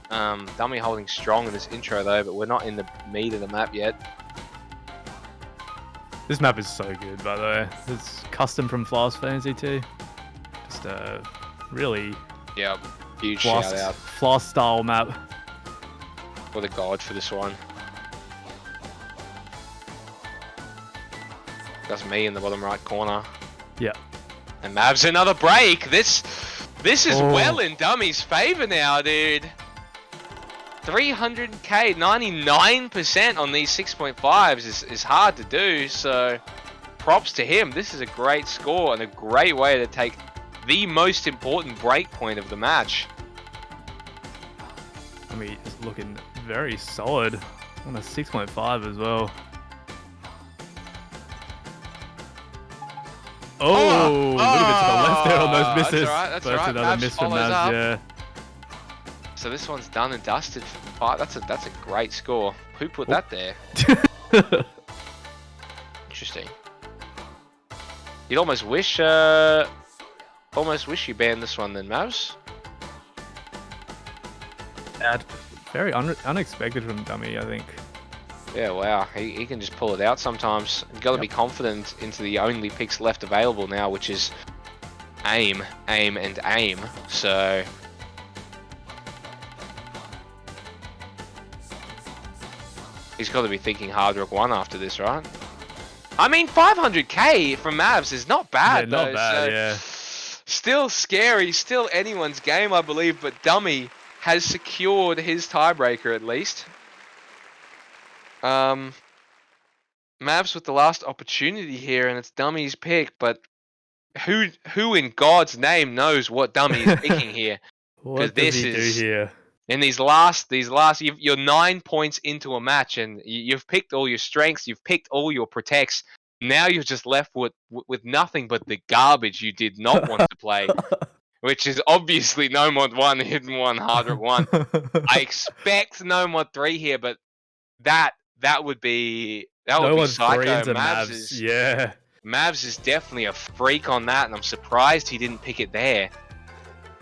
Dumii holding strong in this intro though, but we're not in the meat of the map yet. This map is so good, by the way. It's custom from Flask for ANZT. Just really Huge shout out. Flask style map. For the god for this one. That's me in the bottom right corner. Yeah. And Mavs another break. This is well in Dumii's favor now, dude. 300k, 99% on these 6.5s is hard to do, so props to him. This is a great score and a great way to take the most important break point of the match. I mean, it's looking very solid on a 6.5 as well. Oh, look at it to the left there on those misses. That's right. Another miss from Mavs, yeah. So this one's done and dusted from 5. That's a great score. Who put that there? Interesting. You'd almost wish you banned this one then, Mavs. Very unexpected from Dumii, I think. Yeah, wow. He can just pull it out sometimes. You've got to be confident into the only picks left available now, which is aim, and aim. So he's got to be thinking Hard Rock 1 after this, right? I mean, 500k from Mavs is not bad, though. Not bad, yeah. Still scary, still anyone's game, I believe, but Dumii has secured his tiebreaker at least. Mavs with the last opportunity here, and it's Dumii's pick, but who in God's name knows what Dumii is picking here? What does he do here? In these last, you're 9 points into a match, and you've picked all your strengths, you've picked all your protects. Now you're just left with nothing but the garbage you did not want to play, which is obviously No Mod 1, Hidden 1, Hard Rock 1. I expect No Mod 3 here, but that would be No Mod 3 psycho. into Mavs. Yeah. Mavs is definitely a freak on that, and I'm surprised he didn't pick it there.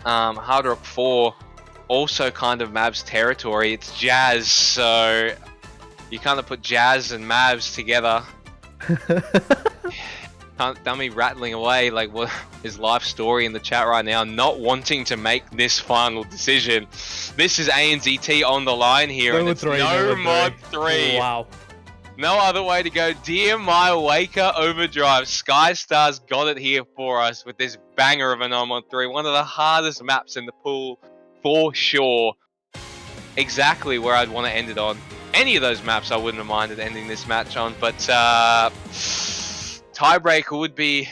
Hard Rock 4, also kind of Mavs territory. It's Jazz, so you kind of put Jazz and Mavs together. Dummy rattling away like what his life story in the chat right now, not wanting to make this final decision. This is ANZT on the line here, and it's No Mod 3. Wow. No other way to go. Dear my Waker Overdrive, Skystars got it here for us with this banger of a No Mod 3. One of the hardest maps in the pool, for sure. Exactly where I'd want to end it on. Any of those maps I wouldn't have minded ending this match on, but tiebreaker would be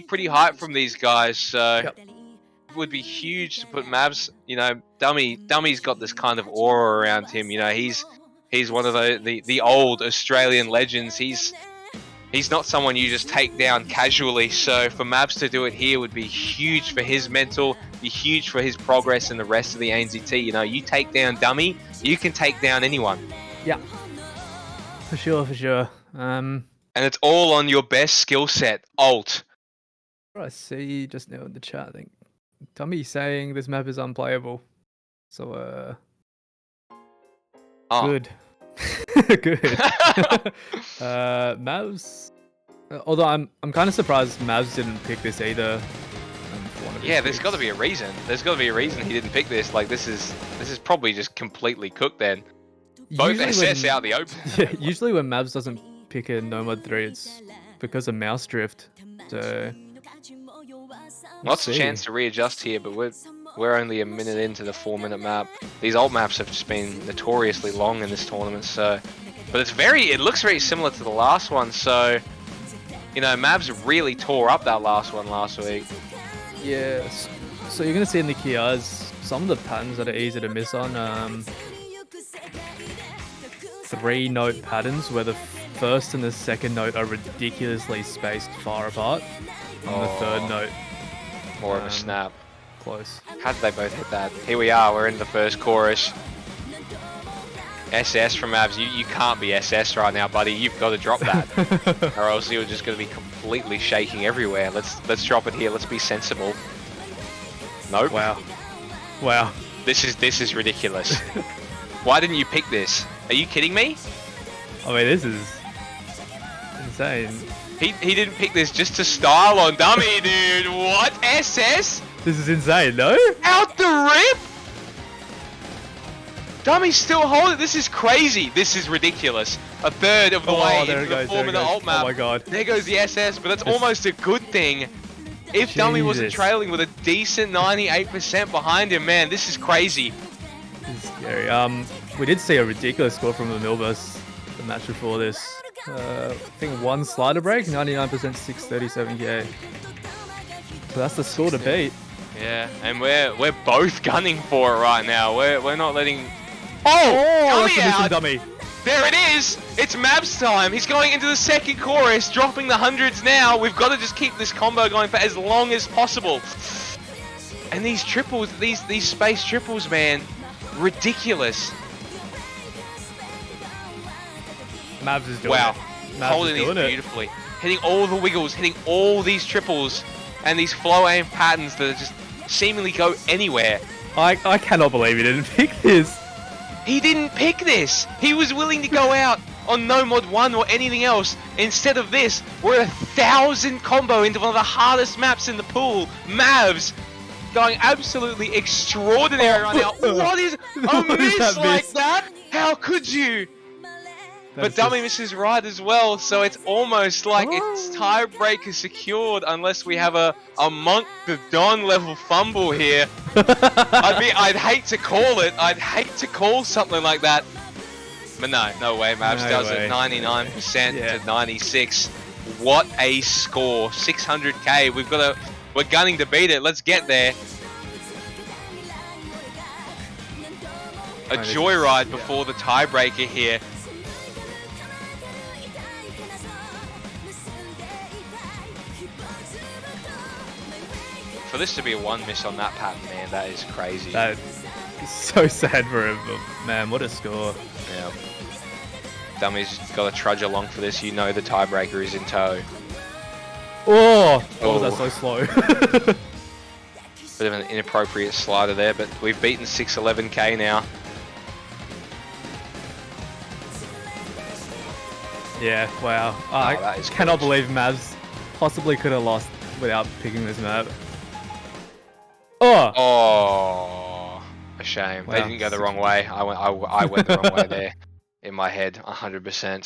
pretty hype from these guys, so Yep. it would be huge to put Mavs. You know, Dummy's got this kind of aura around him. You know, he's one of the old Australian legends. He's not someone you just take down casually. So for Mavs to do it here would be huge for his mental, be huge for his progress and the rest of the ANZT. You know, you take down Dummy, you can take down anyone. Yeah. For sure. And it's all on your best skill set, ult. I see just now in the chat, I think Dummy saying this map is unplayable. So good. Good. Mavs. Although I'm kind of surprised Mavs didn't pick this either. Yeah, there's got to be a reason. There's got to be a reason he didn't pick this. Like this is probably just completely cooked then. Both SS out the open. Yeah, usually when Mavs doesn't pick a No Mod 3, it's because of mouse drift. So lots of chance to readjust here, but we're only a minute into the 4-minute map. These old maps have just been notoriously long in this tournament, so but it looks very similar to the last one, so you know, Mavs really tore up that last one last week. Yes. So you're gonna see in the Kias some of the patterns that are easy to miss on. 3-note patterns where the first and the second note are ridiculously spaced far apart. And the third note more of a snap. Close. How did they both hit that? Here we are, we're in the first chorus. SS from Mavs, you can't be SS right now, buddy. You've got to drop that, or else you're just going to be completely shaking everywhere. Let's drop it here. Let's be sensible. Nope. Wow. This is ridiculous. Why didn't you pick this? Are you kidding me? I mean, this is insane. He didn't pick this just to style on Dummy, dude. What? SS? This is insane, no? Out the rip? Dummy's still holding. This is crazy. This is ridiculous. A third of the way into the 4-minute ult map. Oh my god. There goes the SS, but that's almost a good thing. If Dummy wasn't trailing with a decent 98% behind him, man, this is crazy. This is scary. We did see a ridiculous score from the Milbus the match before this. I think one slider break, 99%, 637k. So that's the score to beat. Yeah, and we're both gunning for it right now. We're not letting. Oh, Dummy out. Dummy. There it is. It's Mavs time. He's going into the second chorus, dropping the hundreds now. We've got to just keep this combo going for as long as possible. And these triples, these space triples, man, ridiculous. Mavs is doing it. Mavs Holding these beautifully. Hitting all the wiggles, hitting all these triples, and these flow aim patterns that just seemingly go anywhere. I cannot believe he didn't pick this. He didn't pick this. He was willing to go out on No Mod 1 or anything else. Instead of this, we're 1,000 combo into one of the hardest maps in the pool. Mavs going absolutely extraordinary right now. What is a miss like that? How could you? But Dummy misses right as well, so it's almost like it's tiebreaker secured unless we have a Monk the Don level fumble here. I'd hate to call it. I'd hate to call something like that. But no way. Mavs does it 99% to 96. What a score. 600k. We're gunning to beat it. Let's get there. A joyride before the tiebreaker here. for this to be a 1 miss on that pattern, man, that is crazy. That is so sad for him, but man, what a score. Yeah. Dummy's got to trudge along for this. You know the tiebreaker is in tow. Oh, was that so slow? Bit of an inappropriate slider there, but we've beaten 611k now. Yeah, wow. I cannot believe Mavs possibly could have lost without picking this map. Oh! Oh, a shame. Wow. They didn't go the wrong way. I went the wrong way there. In my head, 100%,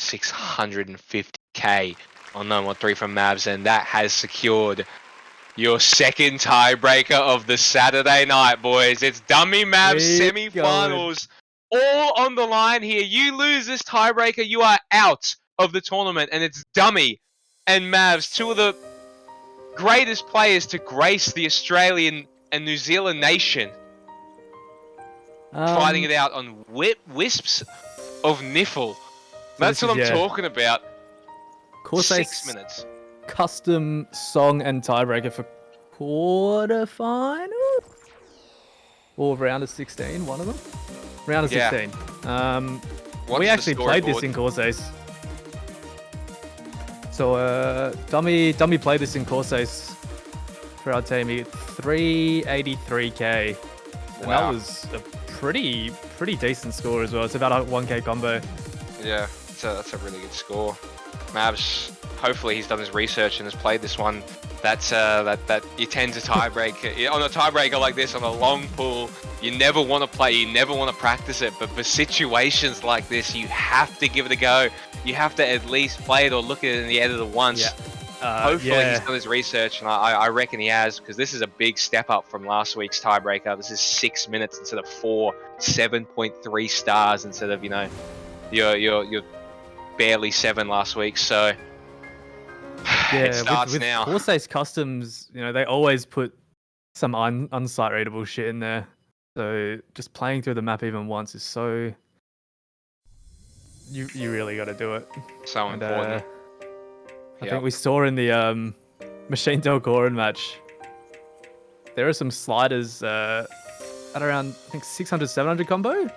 650k on No More 3 from Mavs, and that has secured your second tiebreaker of the Saturday night, boys. It's Dumii Mavs semi-finals, all on the line here. You lose this tiebreaker, you are out of the tournament, and it's Dumii and Mavs, two of the greatest players to grace the Australian and New Zealand nation, fighting it out on wisps of Niffle. That's what I'm talking about. 6 minutes. Custom song and tiebreaker for quarterfinal or round of 16, one of them. Round of 16. We actually played this in Corsace. So Dumii played this in Corsace for our team. He got 383k. And that was a pretty decent score as well. It's about a 1k combo. Yeah, that's a really good score. Mavs, hopefully he's done his research and has played this one. That you tend to tiebreak on a tiebreaker like this on a long pool. You never want to play, you never want to practice it, but for situations like this, you have to give it a go. You have to at least play it or look at it in the editor once. Hopefully he's done his research, and I reckon he has, because this is a big step up from last week's tiebreaker. This is 6 minutes instead of 4, 7.3 stars instead of, you know, your barely 7 last week. So it starts with now. Corsace Customs, you know, they always put some unsight readable shit in there. So just playing through the map even once is so... You really got to do it. So important. I think we saw in the Machine Delcoran match, there are some sliders at around, I think, 600, 700 combo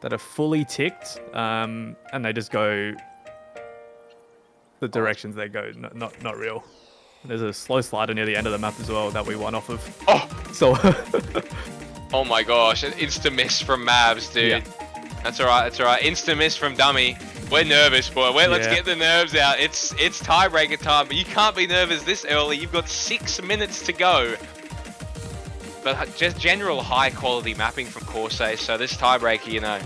that are fully ticked, and they just go the directions they go, not real. There's a slow slider near the end of the map as well that we won off of. Oh! So... Oh my gosh, an insta miss from Mavs, dude. Yeah. That's alright, that's alright. Insta miss from Dumii. We're nervous, boy. Let's get the nerves out. It's tiebreaker time, but you can't be nervous this early. You've got 6 minutes to go. But just general high quality mapping from Corsace, so this tiebreaker, you know,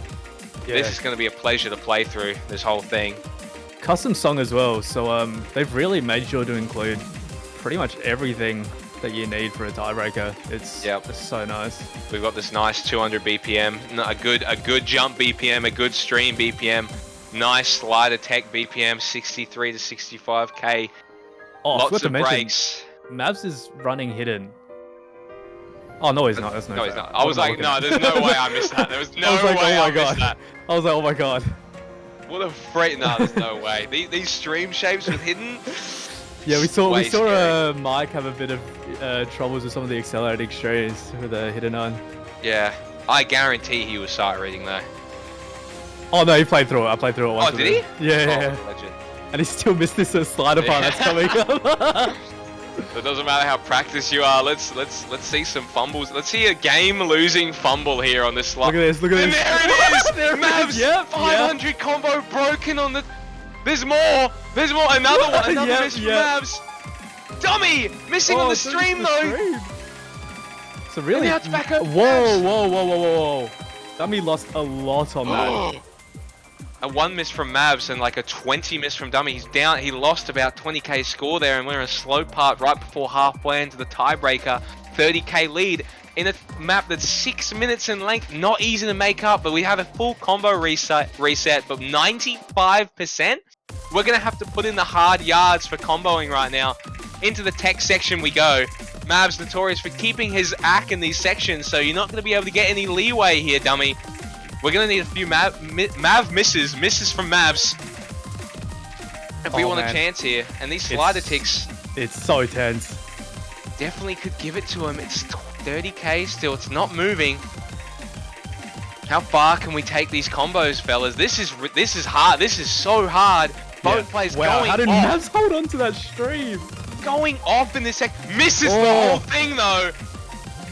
this is going to be a pleasure to play through this whole thing. Custom song as well, so they've really made sure to include pretty much everything that you need for a tiebreaker. It's just so nice. We've got this nice 200 BPM, a good jump BPM, a good stream BPM, nice slider tech BPM, 63 to 65k. Oh, lots of breaks. Mavs is running hidden. Oh no, he's not. That's no, he's not. I was like, no, there's no way I missed that. There was no way I missed that. I was like, oh my god. What a freak! No, there's no way. These stream shapes with hidden. Yeah, we saw Mike have a bit of troubles with some of the accelerating streams with the hidden on. Yeah, I guarantee he was sight reading though. Oh no, he played through it. I played through it once. Oh, did he? Yeah. Legend. And he still missed this slider part that's coming up. It doesn't matter how practiced you are. Let's see some fumbles. Let's see a game-losing fumble here on this slide. Look at this. Look at this. There it is. Mavs 500 combo broken on the. There's more. There's more. Another one. Another miss from Mavs. Dumii missing on the stream though. So really, now it's back up. Whoa. Dumii lost a lot on that. A 1 miss from Mavs and like a 20 miss from Dumii. He's down. He lost about 20k score there, and we're in a slow part right before halfway into the tiebreaker. 30k lead in a map that's 6 minutes in length. Not easy to make up, but we have a full combo reset, but 95%. We're gonna have to put in the hard yards for comboing right now. Into the tech section we go. Mavs notorious for keeping his ack in these sections, so you're not gonna be able to get any leeway here, Dumii. We're gonna need a few Mav misses from Mavs if we want a chance here. And these slider ticks, it's so tense. definitely could give it to him. It's 30k still. It's not moving. How far can we take these combos, fellas? This is hard. This is so hard. Both players going how did off. Mavs hold on to that stream? Going off in this sec. Misses the whole thing though.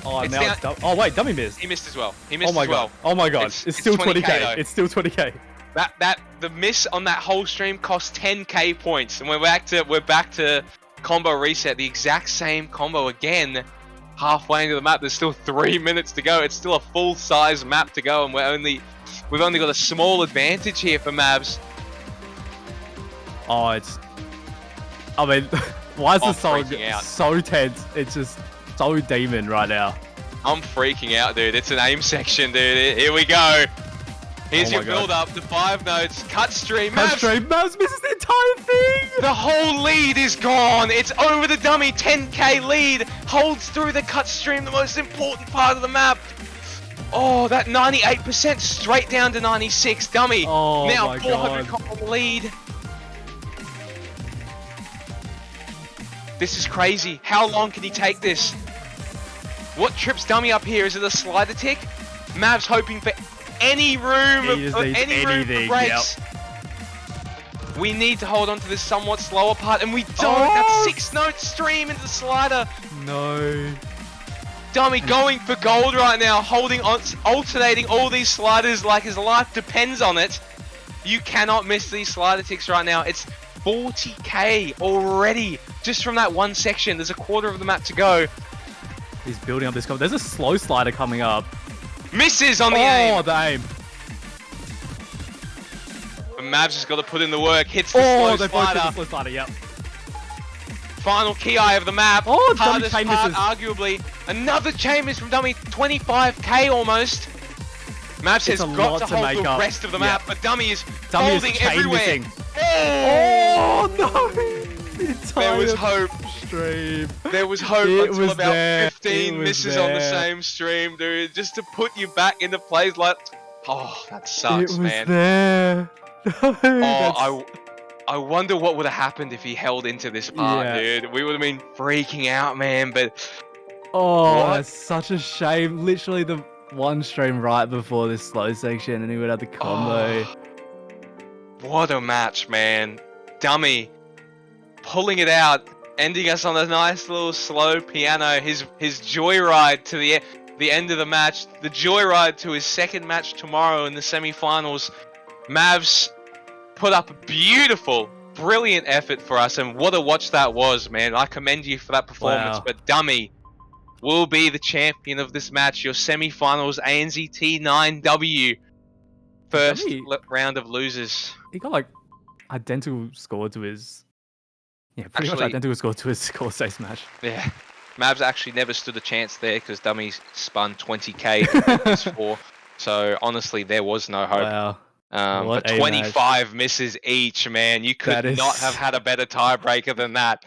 Oh, It's now down- it's oh wait, Dummy missed. He missed as well. He missed Oh my as well. god. Oh my god. It's still 20k. though. It's still 20k. The miss on that whole stream cost 10k points, and we're back to combo reset. The exact same combo again. Halfway into the map. There's still 3 minutes to go. It's still a full size map to go, and we've only got a small advantage here for Mavs. Oh, I mean, why is I'm the song freaking out. so tense? It's just so demon right now. I'm freaking out, dude. It's an aim section, dude. Here we go. Here's Oh your my God. build up. The 5 nodes. Cut stream. Cut Mavs, stream. Mavs misses the entire thing. the whole lead is gone. It's over the Dummy. 10k lead. Holds through the cut stream. The most important part of the map. Oh, that 98% straight down to 96. Dummy. Oh now my 400 God. column lead. This is crazy. How long can he take this? What trips Dummy up here? Is it a slider tick? Mavs hoping for any room He just needs any room for anything, breaks. We need to hold on to this somewhat slower part, and we don't. Oh! That 6-note stream into the slider. No. Dummy going for gold right now, holding on, alternating all these sliders like his life depends on it. You cannot miss these slider ticks right now. It's 40k already just from that one section. There's a quarter of the map to go. He's building up this combo. There's a slow slider coming up. Misses on the aim. Oh, the aim. But Mavs has got to put in the work. Hits the Oh, slow they both hit slider. the slow slider. Yep. Final key eye of the map. Oh, Dummy hardest chain part, misses. arguably. Another chain miss from Dummy. 25k almost. Mavs has a got lot to to hold make the up. rest of the Yeah. map, but Dummy is Dummy is folding chain everywhere. missing. Oh! Oh no! The There was entire hope. Stream. There was hope It until was about there. 15 It was misses on the there. same stream, dude. Just to put you back into plays like... Oh, that sucks, It was man. there. No, Oh, I wonder what would have happened if he held into this part, Yeah. dude. We would have been freaking out, man, but... Oh, What? that's such a shame. Literally the one stream right before this slow section, and he would have the combo. Oh, what a match, man. Dummy pulling it out, ending us on a nice little slow piano. His joyride to the end of the match, the joyride to his second match tomorrow in the semi-finals. Mavs put up a beautiful, brilliant effort for us, and what a watch that was, man. I commend you for that performance. Wow. But Dummy will be the champion of this match. Your semi-finals ANZT9W first Dummy- round of losers. He got like identical score to his. Yeah, pretty much Actually- identical score to his score safe smash. Yeah, Mavs actually never stood a chance there because Dummy spun 20k in this 4. So honestly, there was no hope. Wow. But What a 25 misses each, man. You could That is- not have had a better tiebreaker than that.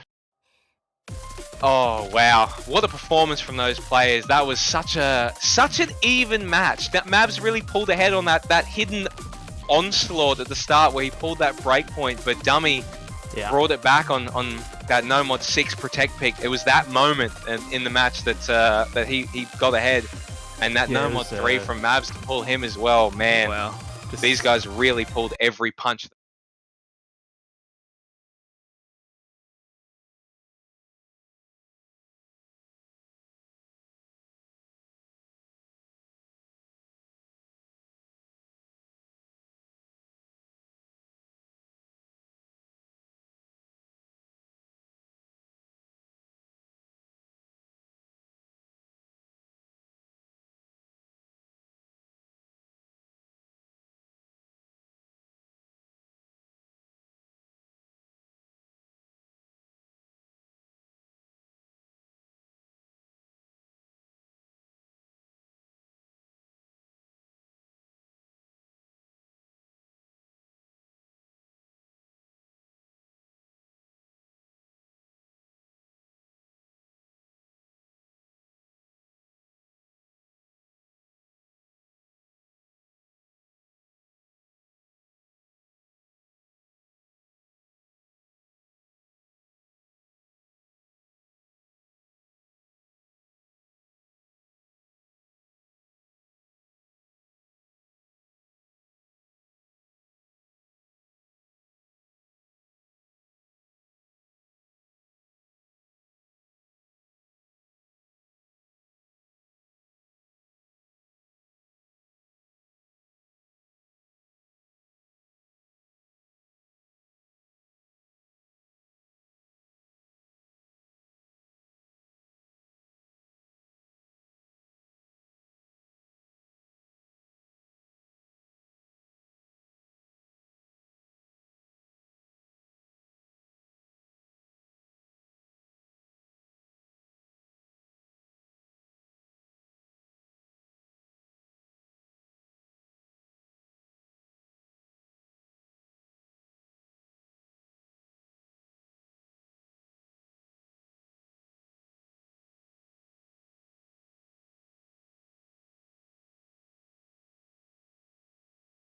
Oh wow, what a performance from those players. That was such an even match. That Mavs really pulled ahead on that hidden onslaught at the start where he pulled that break point, but Dummy Yeah. brought it back on that no mod 6 protect pick. It was that moment in the match that he got ahead, and that Yeah, no it mod was, 3 from Mavs to pull him as well. Man, Wow. Just- these guys really pulled every punch